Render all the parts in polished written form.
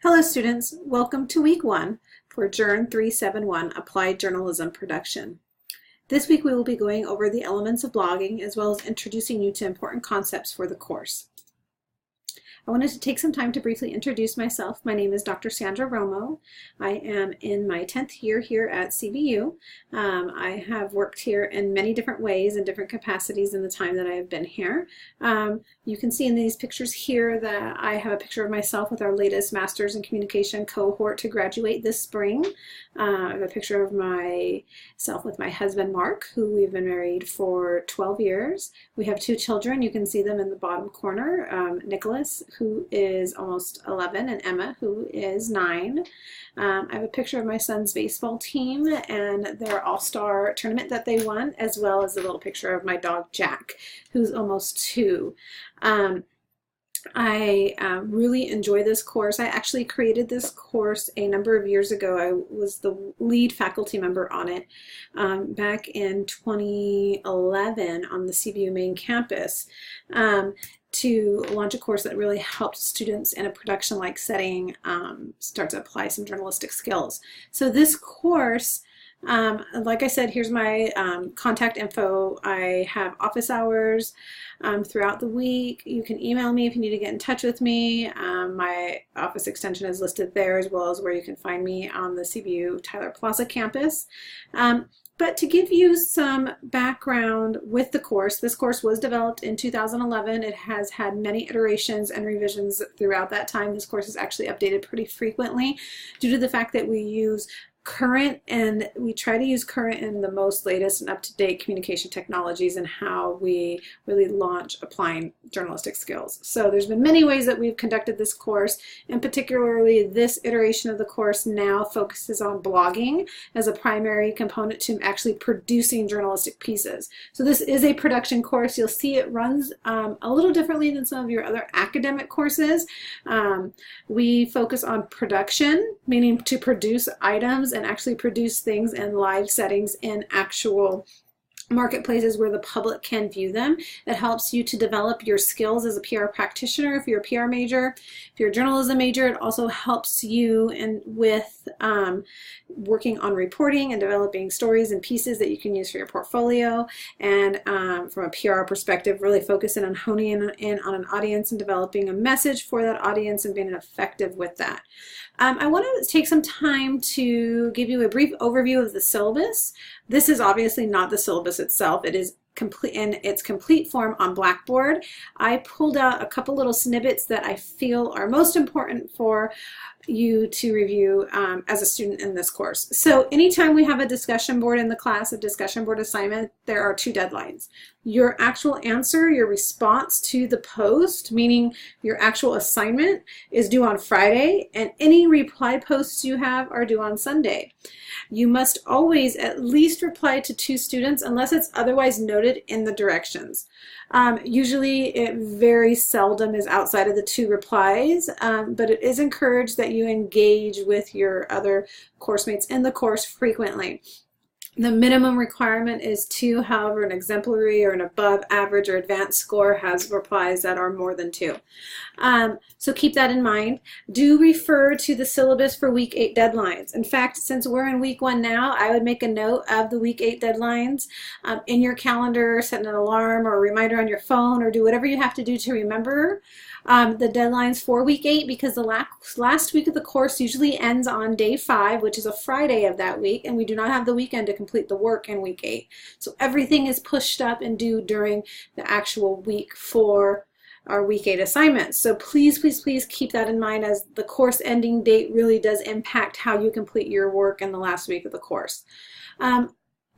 Hello students, welcome to week 1 for Journ 371 Applied Journalism Production. This week we will be going over the elements of blogging as well as introducing you to important concepts for the course. I wanted to take some time to briefly introduce myself. My name is Dr. Sandra Romo. I am in my 10th year here at CBU. I have worked here in many different ways and different capacities in the time that I have been here. You can see in these pictures here that I have a picture of myself with our latest Masters in Communication cohort to graduate this spring. I have a picture of myself with my husband Mark, who we've been married for 12 years. We have 2 children. You can see them in the bottom corner, Nicholas, who is almost 11, and Emma, who is 9. I have a picture of my son's baseball team and their all-star tournament that they won, as well as a little picture of my dog Jack, who's almost 2. I really enjoy this course. I actually created this course a number of years ago. I was the lead faculty member on it back in 2011 on the CBU main campus to launch a course that really helped students in a production-like setting start to apply some journalistic skills. So this course, like I said, here's my contact info. I have office hours throughout the week. You can email me if you need to get in touch with me. My office extension is listed there, as well as where you can find me on the CBU Tyler Plaza campus. But to give you some background with the course, this course was developed in 2011. It has had many iterations and revisions throughout that time. This course is actually updated pretty frequently due to the fact that we use current, and we try to use current and the most latest and up-to-date communication technologies and how we really launch applying journalistic skills. So there's been many ways that we've conducted this course, and particularly this iteration of the course now focuses on blogging as a primary component to actually producing journalistic pieces. So this is a production course. You'll see it runs a little differently than some of your other academic courses. We focus on production, meaning to produce items and actually produce things in live settings in actual marketplaces where the public can view them. It helps you to develop your skills as a PR practitioner if you're a PR major. If you're a journalism major, it also helps you with working on reporting and developing stories and pieces that you can use for your portfolio. And from a PR perspective, really focusing on honing in on an audience and developing a message for that audience and being effective with that. I want to take some time to give you a brief overview of the syllabus. This is obviously not the syllabus itself. It is complete in its complete form on Blackboard. I pulled out a couple little snippets that I feel are most important for you to review as a student in this course. So anytime we have a discussion board in the class, a discussion board assignment, there are 2 deadlines. Your actual answer, your response to the post, meaning your actual assignment, is due on Friday, and any reply posts you have are due on Sunday. You must always at least reply to 2 students unless it's otherwise noted in the directions. Usually it very seldom is outside of the 2 replies, but it is encouraged that you engage with your other course mates in the course frequently. The minimum requirement is 2, however, an exemplary or an above average or advanced score has replies that are more than 2. So keep that in mind. Do refer to the syllabus for week 8 deadlines. In fact, since we're in week 1 now, I would make a note of the week 8 deadlines in your calendar, set an alarm or a reminder on your phone, or do whatever you have to do to remember the deadlines for week 8, because the last week of the course usually ends on day 5, which is a Friday of that week, and we do not have the weekend to complete the work in week 8. So everything is pushed up and due during the actual week for our week 8 assignments. So please, please, please keep that in mind, as the course ending date really does impact how you complete your work in the last week of the course.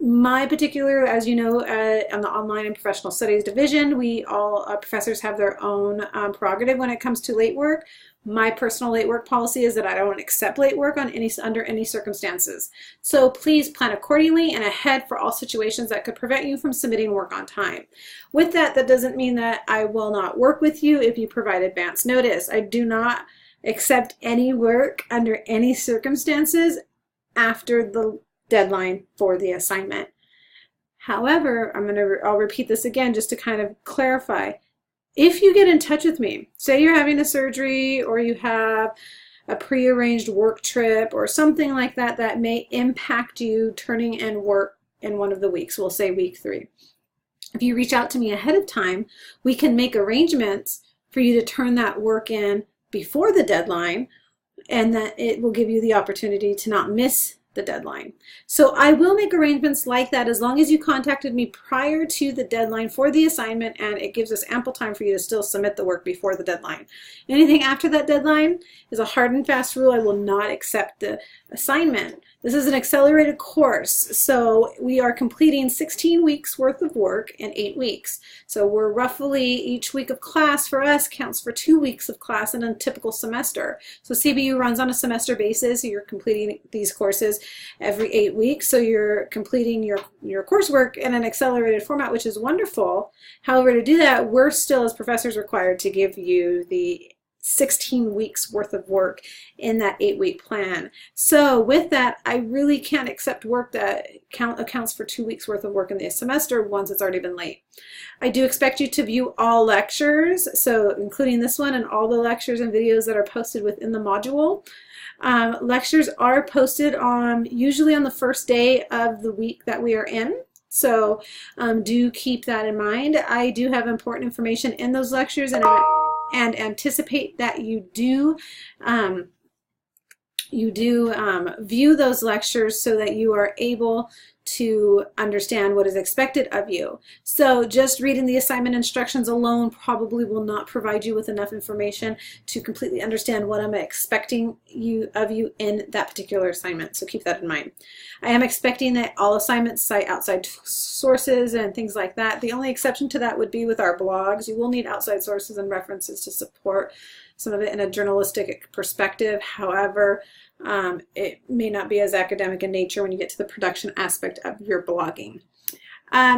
My particular, as you know, on the Online and Professional Studies division, we all professors have their own prerogative when it comes to late work. My personal late work policy is that I don't accept late work under any circumstances. So please plan accordingly and ahead for all situations that could prevent you from submitting work on time. With that, that doesn't mean that I will not work with you if you provide advance notice. I do not accept any work under any circumstances after the deadline for the assignment. However, I'll repeat this again just to kind of clarify. If you get in touch with me, say you're having a surgery or you have a prearranged work trip or something like that that may impact you turning in work in one of the weeks. We'll say week 3. If you reach out to me ahead of time, we can make arrangements for you to turn that work in before the deadline, and that it will give you the opportunity to not miss the deadline. So I will make arrangements like that as long as you contacted me prior to the deadline for the assignment, and it gives us ample time for you to still submit the work before the deadline. Anything after that deadline is a hard and fast rule. I will not accept the assignment. This is an accelerated course, so we are completing 16 weeks worth of work in 8 weeks. So we're roughly, each week of class for us counts for 2 weeks of class in a typical semester. So CBU runs on a semester basis. You're completing these courses every 8 weeks, so you're completing your coursework in an accelerated format, which is wonderful. However, to do that, we're still as professors required to give you the 16 weeks worth of work in that 8-week plan. So with that, I really can't accept work that accounts for 2 weeks worth of work in the semester once it's already been late. I do expect you to view all lectures, so including this one and all the lectures and videos that are posted within the module. Lectures are posted usually on the first day of the week that we are in. So do keep that in mind. I do have important information in those lectures, and anticipate that you do view those lectures so that you are able to understand what is expected of you. So just reading the assignment instructions alone probably will not provide you with enough information to completely understand what I'm expecting of you in that particular assignment. So keep that in mind. I am expecting that all assignments cite outside sources and things like that. The only exception to that would be with our blogs. You will need outside sources and references to support some of it in a journalistic perspective. However, it may not be as academic in nature when you get to the production aspect of your blogging.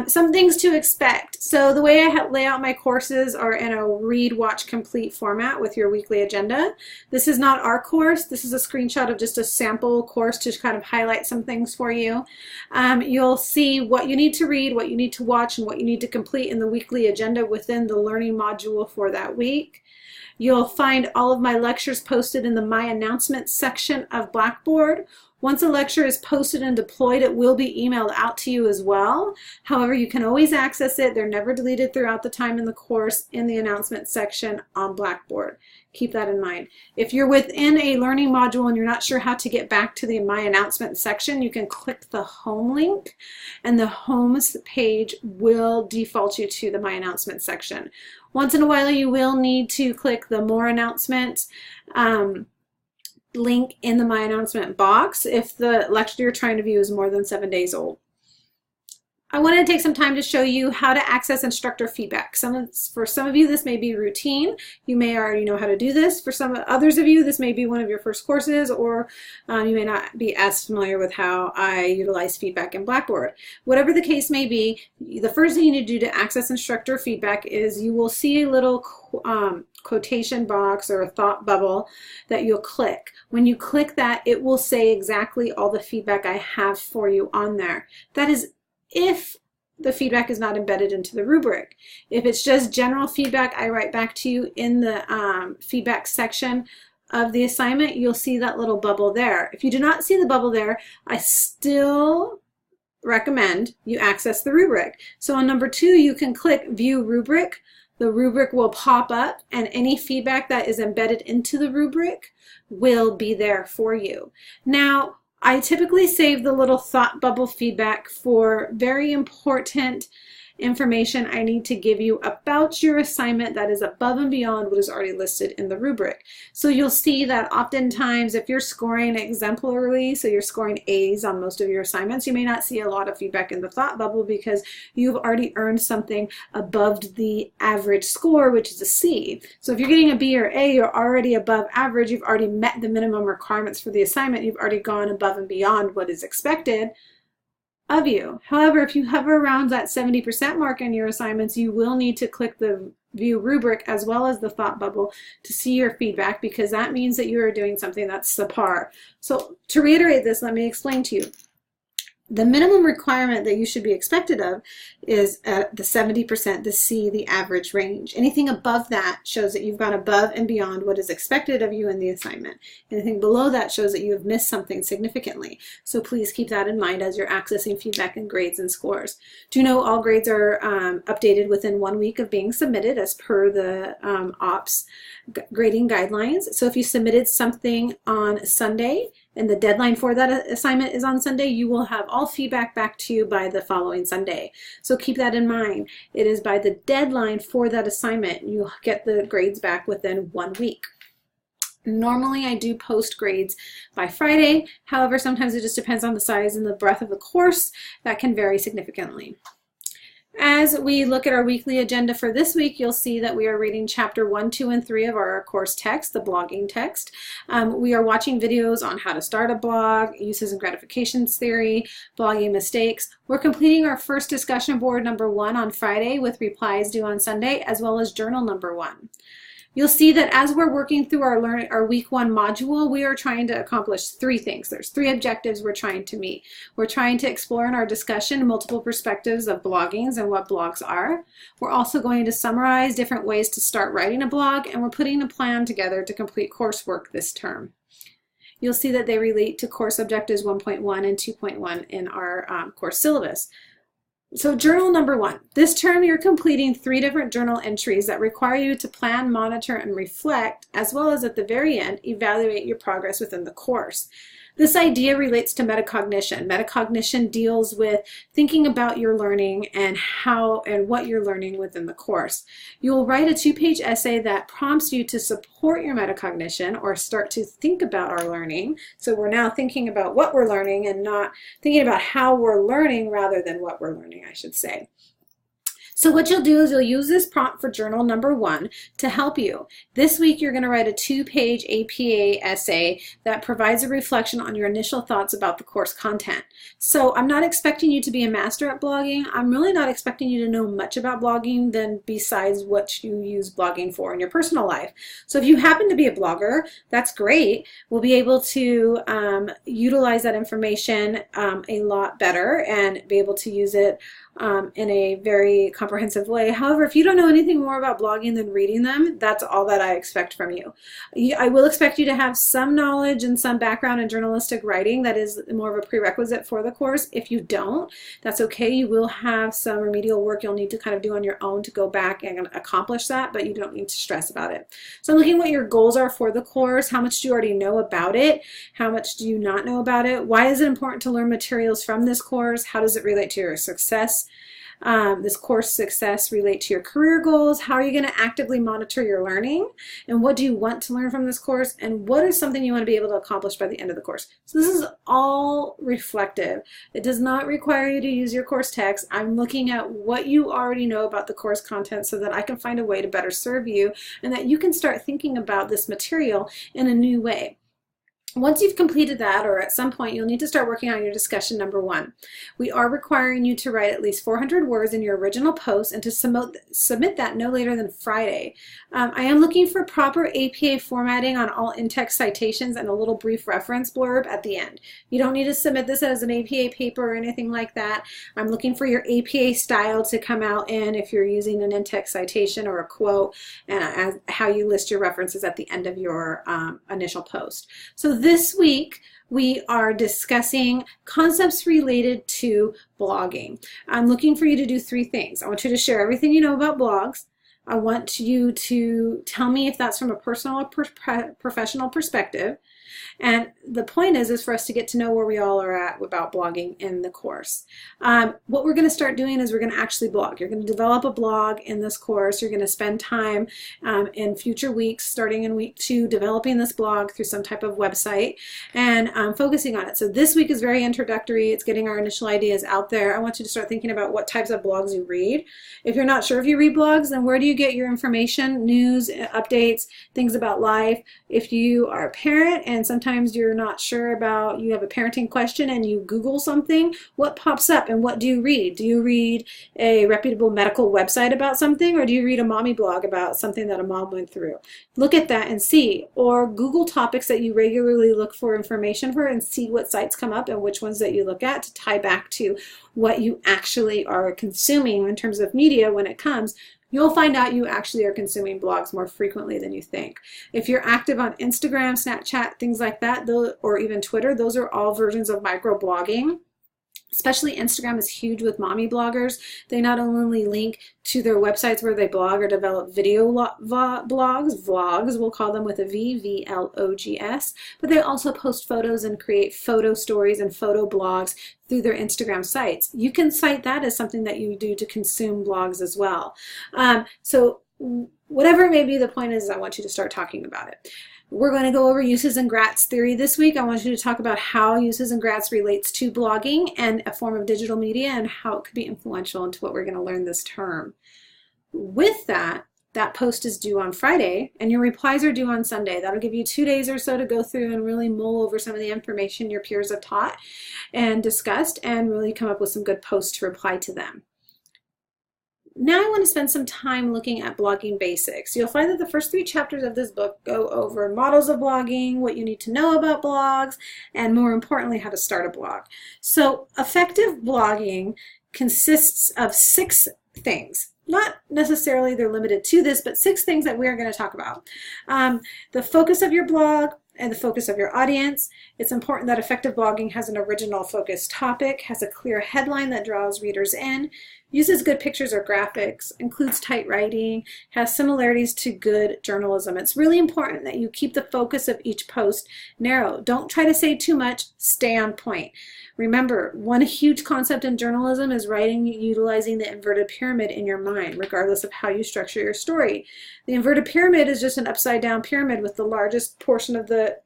Some things to expect. So the way I lay out my courses are in a read, watch, complete format with your weekly agenda. This is not our course. This is a screenshot of just a sample course to kind of highlight some things for you. You'll see what you need to read, what you need to watch, and what you need to complete in the weekly agenda within the learning module for that week. You'll find all of my lectures posted in the My Announcements section of Blackboard. Once a lecture is posted and deployed, it will be emailed out to you as well. However, you can always access it. They're never deleted throughout the time in the course in the Announcements section on Blackboard. Keep that in mind. If you're within a learning module and you're not sure how to get back to the My Announcements section, you can click the Home link, and the Homes page will default you to the My Announcements section. Once in a while, you will need to click the More Announcements link in the My Announcement box if the lecture you're trying to view is more than 7 days old. I wanted to take some time to show you how to access instructor feedback. For some of you, this may be routine. You may already know how to do this. For some others of you, this may be one of your first courses, or you may not be as familiar with how I utilize feedback in Blackboard. Whatever the case may be, the first thing you need to do to access instructor feedback is you will see a little quotation box or a thought bubble that you'll click. When you click that, it will say exactly all the feedback I have for you on there. That is if the feedback is not embedded into the rubric. If it's just general feedback I write back to you in the feedback section of the assignment, you'll see that little bubble there. If you do not see the bubble there, I still recommend you access the rubric. So on number 2, you can click View Rubric. The rubric will pop up, and any feedback that is embedded into the rubric will be there for you. Now, I typically save the little thought bubble feedback for very important information I need to give you about your assignment that is above and beyond what is already listed in the rubric. So you'll see that oftentimes if you're scoring exemplarily, so you're scoring A's on most of your assignments, you may not see a lot of feedback in the thought bubble because you've already earned something above the average score, which is a C. So if you're getting a B or A, you're already above average, you've already met the minimum requirements for the assignment, you've already gone above and beyond what is expected of you. However, if you hover around that 70% mark in your assignments, you will need to click the View Rubric as well as the thought bubble to see your feedback, because that means that you are doing something that's subpar. So to reiterate this, let me explain to you. The minimum requirement that you should be expected of is the 70%, the C, the average range. Anything above that shows that you've gone above and beyond what is expected of you in the assignment. Anything below that shows that you have missed something significantly. So please keep that in mind as you're accessing feedback and grades and scores. Do know all grades are updated within 1 week of being submitted as per the OPS grading guidelines. So if you submitted something on Sunday, and the deadline for that assignment is on Sunday, you will have all feedback back to you by the following Sunday. So keep that in mind. It is by the deadline for that assignment, you'll get the grades back within 1 week. Normally I do post grades by Friday. However, sometimes it just depends on the size and the breadth of the course. That can vary significantly. As we look at our weekly agenda for this week, you'll see that we are reading chapter 1, 2, and 3 of our course text, the blogging text. We are watching videos on how to start a blog, uses and gratifications theory, blogging mistakes. We're completing our first discussion board number 1 on Friday with replies due on Sunday, as well as journal number 1. You'll see that as we're working through our week 1 module, we are trying to accomplish 3 things. There's 3 objectives we're trying to meet. We're trying to explore in our discussion multiple perspectives of bloggings and what blogs are. We're also going to summarize different ways to start writing a blog, and we're putting a plan together to complete coursework this term. You'll see that they relate to course objectives 1.1 and 2.1 in our course syllabus. So journal number 1. This term you're completing 3 different journal entries that require you to plan, monitor, and reflect, as well as at the very end, evaluate your progress within the course. This idea relates to metacognition. Metacognition deals with thinking about your learning and how and what you're learning within the course. You'll write a 2-page essay that prompts you to support your metacognition or start to think about our learning. So we're now thinking about what we're learning and not thinking about how we're learning rather than what we're learning, I should say. So what you'll do is you'll use this prompt for journal number 1 to help you. This week you're going to write a 2-page APA essay that provides a reflection on your initial thoughts about the course content. So I'm not expecting you to be a master at blogging. I'm really not expecting you to know much about blogging than besides what you use blogging for in your personal life. So if you happen to be a blogger, that's great. We'll be able to utilize that information a lot better and be able to use it in a very comprehensive way. However, if you don't know anything more about blogging than reading them, that's all that I expect from you. I will expect you to have some knowledge and some background in journalistic writing. That is more of a prerequisite for the course. If you don't, that's okay. You will have some remedial work you'll need to kind of do on your own to go back and accomplish that, but you don't need to stress about it. So I'm looking at what your goals are for the course. How much do you already know about it? How much do you not know about it? Why is it important to learn materials from this course? How does it relate to your success? This course success relate to your career goals? How are you going to actively monitor your learning? And what do you want to learn from this course? And what is something you want to be able to accomplish by the end of the course? So this is all reflective. It does not require you to use your course text. I'm looking at what you already know about the course content so that I can find a way to better serve you and that you can start thinking about this material in a new way. Once you've completed that, or at some point, you'll need to start working on your discussion number 1. We are requiring you to write at least 400 words in your original post and to submit that no later than Friday. I am looking for proper APA formatting on all in-text citations and a little brief reference blurb at the end. You don't need to submit this as an APA paper or anything like that. I'm looking for your APA style to come out in if you're using an in-text citation or a quote, and how you list your references at the end of your initial post. So this week, we are discussing concepts related to blogging. I'm looking for you to do 3 things. I want you to share everything you know about blogs. I want you to tell me if that's from a personal or professional perspective. And the point is for us to get to know where we all are at about blogging in the course. What we're going to start doing is we're going to actually blog. You're going to develop a blog in this course. You're going to spend time in future weeks, starting in week 2, developing this blog through some type of website and focusing on it. So this week is very introductory. It's getting our initial ideas out there. I want you to start thinking about what types of blogs you read. If you're not sure if you read blogs, then where do you get your information, news, updates, things about life. If you are a parent and sometimes you're not sure about, you have a parenting question and you Google something, what pops up and what do you read? Do you read a reputable medical website about something, or do you read a mommy blog about something that a mom went through? Look at that and see, or Google topics that you regularly look for information for and see what sites come up and which ones that you look at to tie back to what you actually are consuming in terms of media when it comes. You'll find out you actually are consuming blogs more frequently than you think. If you're active on Instagram, Snapchat, things like that, or even Twitter, those are all versions of microblogging. Especially Instagram is huge with mommy bloggers. They not only link to their websites where they blog or develop video blogs, vlogs, we'll call them with a V, V-L-O-G-S, but they also post photos and create photo stories and photo blogs through their Instagram sites. You can cite that as something that you do to consume blogs as well. So whatever it may be, the point is I want you to start talking about it. We're going to go over uses and grats theory this week. I want you to talk about how uses and grats relates to blogging and a form of digital media and how it could be influential into what we're going to learn this term. With that post is due on Friday and your replies are due on Sunday. That'll give you 2 days or so to go through and really mull over some of the information your peers have taught and discussed and really come up with some good posts to reply to them. Now I want to spend some time looking at blogging basics. You'll find that the first 3 chapters of this book go over models of blogging, what you need to know about blogs, and more importantly, how to start a blog. So effective blogging consists of 6 things. Not necessarily they're limited to this, but 6 things that we're going to talk about. The focus of your blog and the focus of your audience. It's important that effective blogging has an original focused topic, has a clear headline that draws readers in, uses good pictures or graphics, includes tight writing, has similarities to good journalism. It's really important that you keep the focus of each post narrow. Don't try to say too much, stay on point. Remember, one huge concept in journalism is writing utilizing the inverted pyramid in your mind, regardless of how you structure your story. The inverted pyramid is just an upside down pyramid with the largest portion of the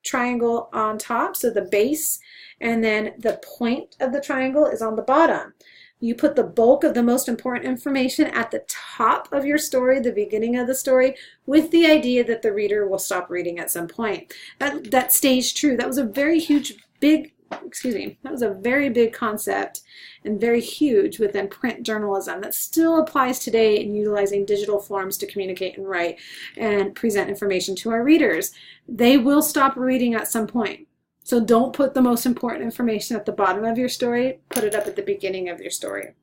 triangle on top, so the base, and then the point of the triangle is on the bottom. You put the bulk of the most important information at the top of your story, the beginning of the story, with the idea that the reader will stop reading at some point. That stays true. That was a very very big concept and very huge within print journalism that still applies today in utilizing digital forms to communicate and write and present information to our readers. They will stop reading at some point. So don't put the most important information at the bottom of your story, put it up at the beginning of your story.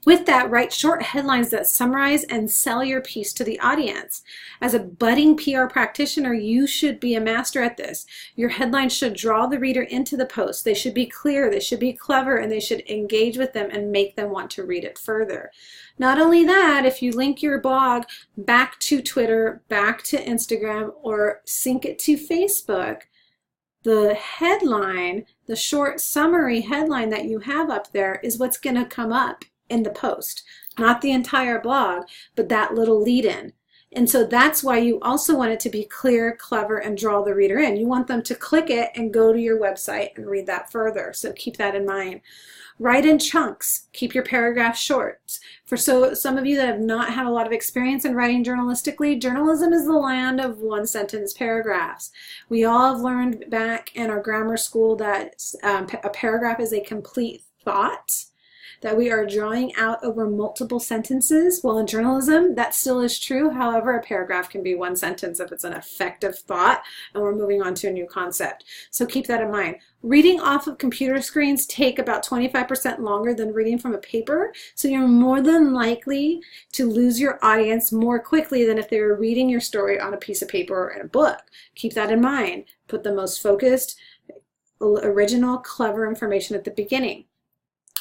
With that, write short headlines that summarize and sell your piece to the audience. As a budding PR practitioner, you should be a master at this. Your headlines should draw the reader into the post. They should be clear, they should be clever, and they should engage with them and make them want to read it further. Not only that, if you link your blog back to Twitter, back to Instagram, or sync it to Facebook, the headline, the short summary headline that you have up there is what's going to come up in the post. Not the entire blog, but that little lead-in. And so that's why you also want it to be clear, clever, and draw the reader in. You want them to click it and go to your website and read that further. So keep that in mind. Write in chunks. Keep your paragraphs short. For some of you that have not had a lot of experience in writing journalistically, journalism is the land of one-sentence paragraphs. We all have learned back in our grammar school that a paragraph is a complete thought that we are drawing out over multiple sentences. Well, in journalism, that still is true. However, a paragraph can be 1 sentence if it's an effective thought and we're moving on to a new concept. So keep that in mind. Reading off of computer screens take about 25% longer than reading from a paper, so you're more than likely to lose your audience more quickly than if they were reading your story on a piece of paper or in a book. Keep that in mind. Put the most focused, original, clever information at the beginning.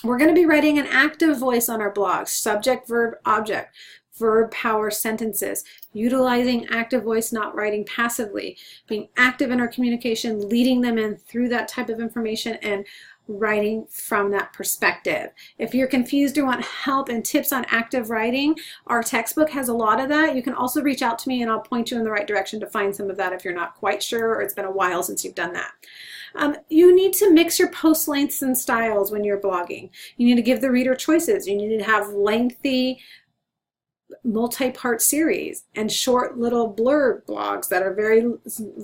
We're going to be writing an active voice on our blog, subject, verb, object, verb, power sentences, utilizing active voice, not writing passively, being active in our communication, leading them in through that type of information, and writing from that perspective. If you're confused or want help and tips on active writing, our textbook has a lot of that. You can also reach out to me and I'll point you in the right direction to find some of that if you're not quite sure or it's been a while since you've done that. You need to mix your post lengths and styles when you're blogging. You need to give the reader choices. You need to have lengthy multi-part series and short little blurb blogs that are very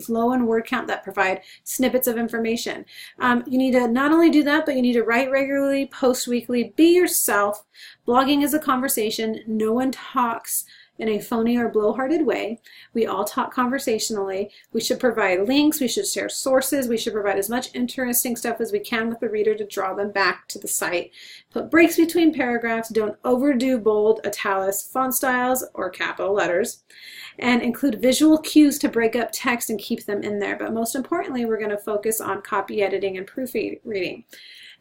low in word count that provide snippets of information. You need to not only do that, but you need to write regularly, post weekly, be yourself. Blogging is a conversation. No one talks in a phony or blowharded way. We all talk conversationally. We should provide links. We should share sources. We should provide as much interesting stuff as we can with the reader to draw them back to the site. Put breaks between paragraphs. Don't overdo bold, italics, font styles, or capital letters. And include visual cues to break up text and keep them in there. But most importantly, we're going to focus on copy editing and proofreading.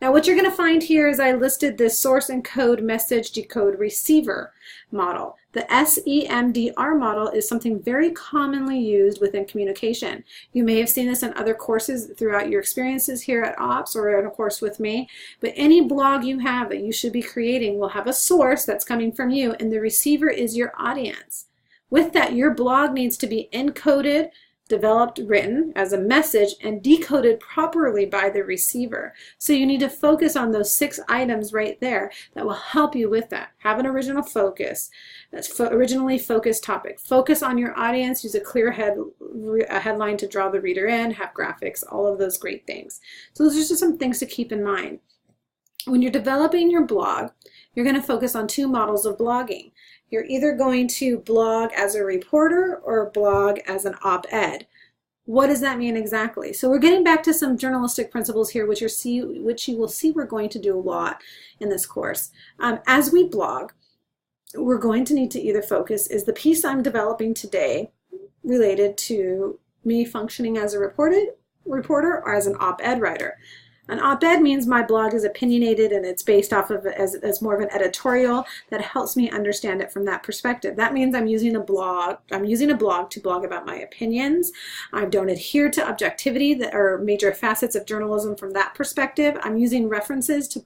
Now, what you're going to find here is I listed this source encode message decode receiver model. The SEMDR model is something very commonly used within communication. You may have seen this in other courses throughout your experiences here at OPS or in a course with me, but any blog you have that you should be creating will have a source that's coming from you, and the receiver is your audience. With that, your blog needs to be encoded, developed, written as a message, and decoded properly by the receiver. So you need to focus on those 6 items right there that will help you with that. Have an original focus. That's originally focused topic. Focus on your audience. Use a clear headline to draw the reader in. Have graphics. All of those great things. So those are just some things to keep in mind. When you're developing your blog, you're going to focus on 2 models of blogging. You're either going to blog as a reporter or blog as an op-ed. What does that mean exactly? So we're getting back to some journalistic principles here, which you will see we're going to do a lot in this course. As we blog, we're going to need to either focus, is the piece I'm developing today related to me functioning as a reporter or as an op-ed writer? An op-ed means my blog is opinionated and it's based off of as more of an editorial that helps me understand it from that perspective. That means I'm using a blog to blog about my opinions. I don't adhere to objectivity that are major facets of journalism from that perspective. I'm using references to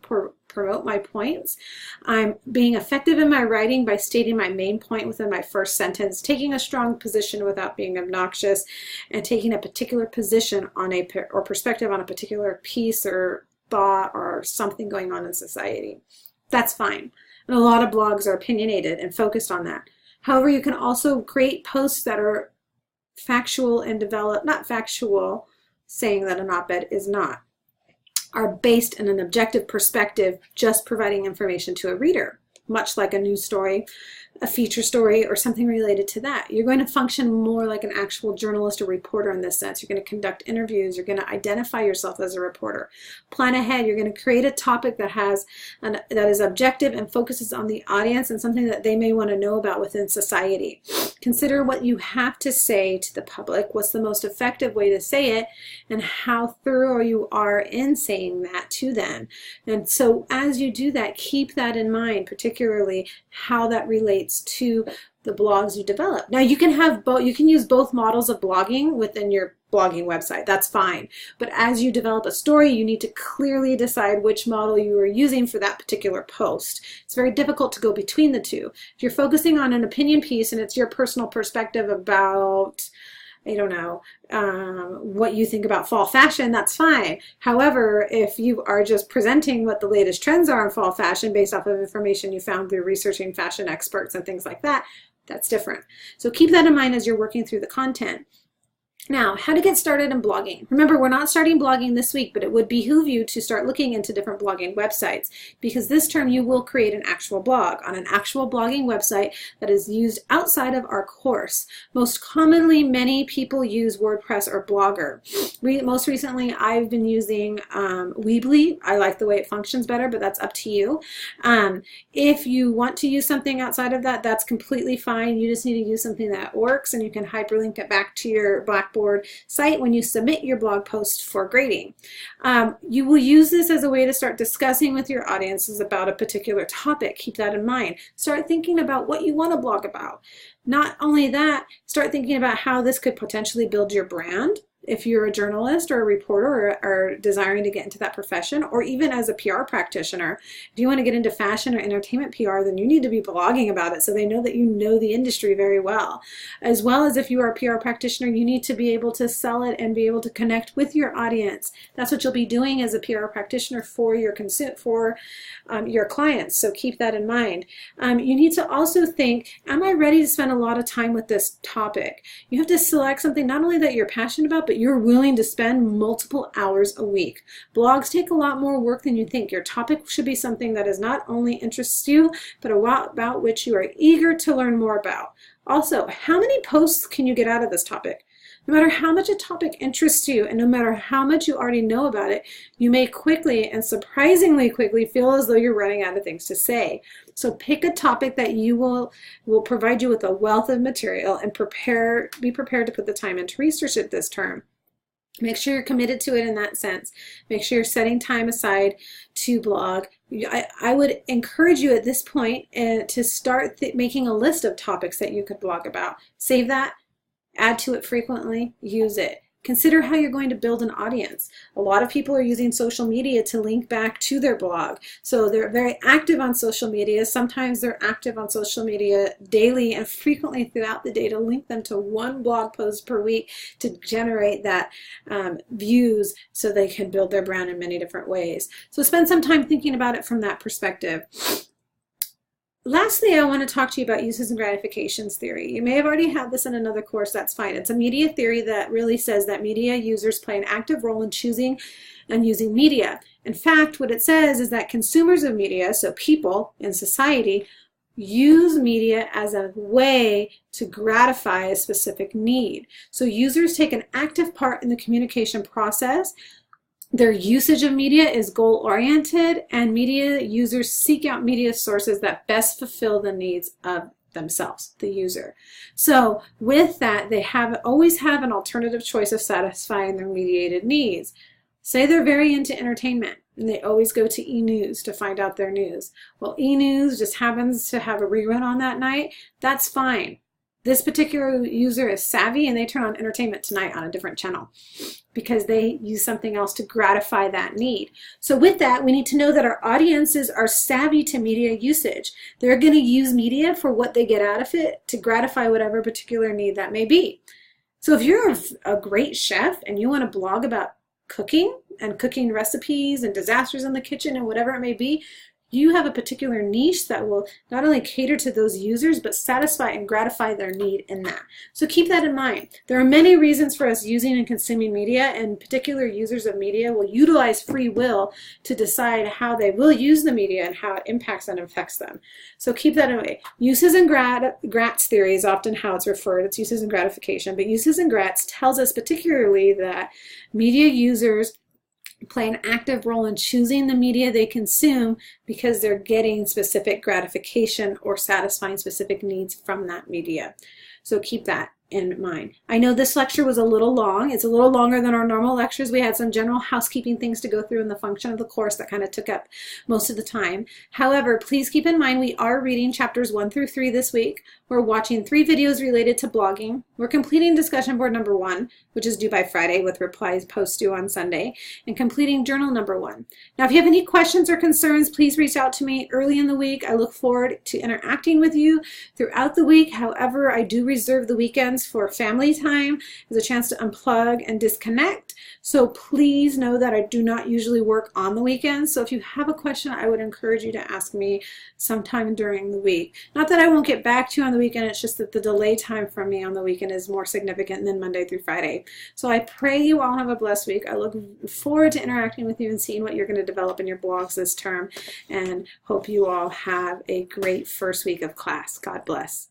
promote my points. I'm being effective in my writing by stating my main point within my first sentence, taking a strong position without being obnoxious, and taking a particular position on or perspective on a particular piece or thought or something going on in society. That's fine. And a lot of blogs are opinionated and focused on that. However, you can also create posts that are factual and not factual, saying that an op-ed is not, are based in an objective perspective, just providing information to a reader, much like a news story, a feature story, or something related to that. You're going to function more like an actual journalist or reporter in this sense. You're going to conduct interviews. You're going to identify yourself as a reporter. Plan ahead. You're going to create a topic that is objective and focuses on the audience and something that they may want to know about within society. Consider what you have to say to the public, what's the most effective way to say it, and how thorough you are in saying that to them. And so as you do that, keep that in mind, particularly how that relates to the blogs you develop. Now you can have both, you can use both models of blogging within your blogging website. That's fine. But as you develop a story, you need to clearly decide which model you are using for that particular post. It's very difficult to go between the two. If you're focusing on an opinion piece and it's your personal perspective about, I don't know, what you think about fall fashion, that's fine. However, if you are just presenting what the latest trends are in fall fashion based off of information you found through researching fashion experts and things like that, that's different. So keep that in mind as you're working through the content. Now, how to get started in blogging. Remember, we're not starting blogging this week, but it would behoove you to start looking into different blogging websites, because this term you will create an actual blog on an actual blogging website that is used outside of our course. Most commonly, many people use WordPress or Blogger. Most recently, I've been using Weebly. I like the way it functions better, but that's up to you. If you want to use something outside of that, that's completely fine. You just need to use something that works, and you can hyperlink it back to your Blackboard site when you submit your blog post for grading. You will use this as a way to start discussing with your audiences about a particular topic. Keep that in mind. Start thinking about what you want to blog about. Not only that, start thinking about how this could potentially build your brand. if you're a journalist or a reporter or desiring to get into that profession, or even as a PR practitioner, if you want to get into fashion or entertainment PR, then you need to be blogging about it so they know that you know the industry very well. As well as if you are a PR practitioner, you need to be able to sell it and be able to connect with your audience. That's what you'll be doing as a PR practitioner for your your clients. So keep that in mind. You need to also think, am I ready to spend a lot of time with this topic? You have to select something not only that you're passionate about, but you're willing to spend multiple hours a week. Blogs take a lot more work than you think. Your topic should be something that is not only interests you, but about which you are eager to learn more about. Also, how many posts can you get out of this topic? No matter how much a topic interests you and no matter how much you already know about it, you may quickly and surprisingly quickly feel as though you're running out of things to say. So pick a topic that will provide you with a wealth of material and be prepared to put the time in to research it this term. Make sure you're committed to it in that sense. Make sure you're setting time aside to blog. I would encourage you at this point to start making a list of topics that you could blog about. Save that. Add to it frequently, use it. Consider how you're going to build an audience. A lot of people are using social media to link back to their blog. So they're very active on social media. Sometimes they're active on social media daily and frequently throughout the day to link them to one blog post per week to generate that views so they can build their brand in many different ways. So spend some time thinking about it from that perspective. Lastly, I want to talk to you about uses and gratifications theory. You may have already had this in another course, that's fine. It's a media theory that really says that media users play an active role in choosing and using media. In fact, what it says is that consumers of media, so people in society, use media as a way to gratify a specific need. So users take an active part in the communication process. Their usage of media is goal-oriented, and media users seek out media sources that best fulfill the needs of themselves, the user. So with that, they always have an alternative choice of satisfying their mediated needs. Say they're very into entertainment, and they always go to e-news to find out their news. Well, e-news just happens to have a rerun on that night. That's fine. This particular user is savvy and they turn on Entertainment Tonight on a different channel because they use something else to gratify that need. So with that, we need to know that our audiences are savvy to media usage. They're going to use media for what they get out of it to gratify whatever particular need that may be. So if you're a great chef and you want to blog about cooking and cooking recipes and disasters in the kitchen and whatever it may be, you have a particular niche that will not only cater to those users, but satisfy and gratify their need in that. So keep that in mind. There are many reasons for us using and consuming media, and particular users of media will utilize free will to decide how they will use the media and how it impacts and affects them. So keep that in mind. Uses and grats theory is often how it's referred. It's uses and gratification, but uses and grats tells us particularly that media users play an active role in choosing the media they consume because they're getting specific gratification or satisfying specific needs from that media. So keep that in mind. I know this lecture was a little long. It's a little longer than our normal lectures. We had some general housekeeping things to go through in the function of the course that kind of took up most of the time. However, please keep in mind we are reading chapters 1 through 3 this week. We're watching 3 videos related to blogging. We're completing discussion board number 1, which is due by Friday with replies post due on Sunday, and completing journal number 1. Now, if you have any questions or concerns, please reach out to me early in the week. I look forward to interacting with you throughout the week. However, I do reserve the weekends for family time as a chance to unplug and disconnect. So please know that I do not usually work on the weekends. So if you have a question, I would encourage you to ask me sometime during the week. Not that I won't get back to you on the weekend, it's just that the delay time from me on the weekend is more significant than Monday through Friday. So I pray you all have a blessed week. I look forward to interacting with you and seeing what you're going to develop in your blogs this term, and hope you all have a great first week of class. God bless.